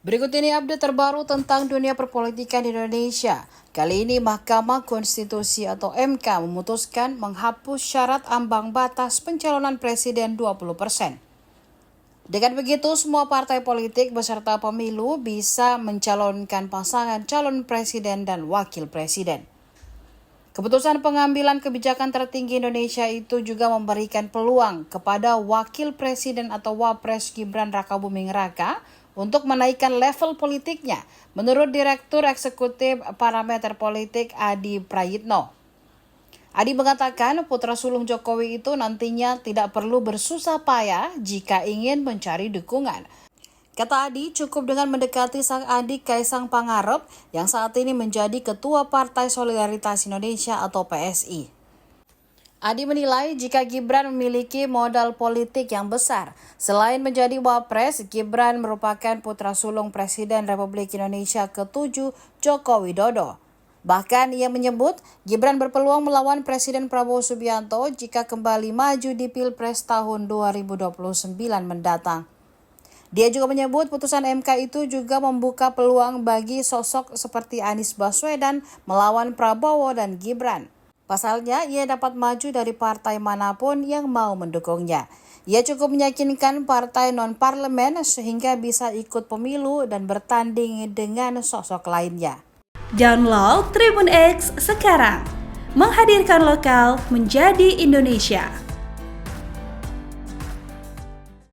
Berikut ini update terbaru tentang dunia perpolitikan di Indonesia. Kali ini Mahkamah Konstitusi atau MK memutuskan menghapus syarat ambang batas pencalonan presiden 20%. Dengan begitu, semua partai politik beserta pemilu bisa mencalonkan pasangan calon presiden dan wakil presiden. Keputusan pengambilan kebijakan tertinggi Indonesia itu juga memberikan peluang kepada Wakil Presiden atau Wapres Gibran Rakabuming Raka untuk menaikkan level politiknya, menurut Direktur Eksekutif Parameter Politik Adi Prayitno. Adi mengatakan putra sulung Jokowi itu nantinya tidak perlu bersusah payah jika ingin mencari dukungan. Kata Adi, cukup dengan mendekati sang adik Kaisang Pangarep yang saat ini menjadi Ketua Partai Solidaritas Indonesia atau PSI. Adi menilai jika Gibran memiliki modal politik yang besar. Selain menjadi Wapres, Gibran merupakan putra sulung Presiden Republik Indonesia ke-7 Joko Widodo. Bahkan ia menyebut Gibran berpeluang melawan Presiden Prabowo Subianto jika kembali maju di Pilpres tahun 2029 mendatang. Dia juga menyebut putusan MK itu juga membuka peluang bagi sosok seperti Anies Baswedan melawan Prabowo dan Gibran. Pasalnya, ia dapat maju dari partai manapun yang mau mendukungnya. Ia cukup meyakinkan partai non-parlemen sehingga bisa ikut pemilu dan bertanding dengan sosok lainnya. Download Tribun X sekarang, menghadirkan lokal menjadi Indonesia.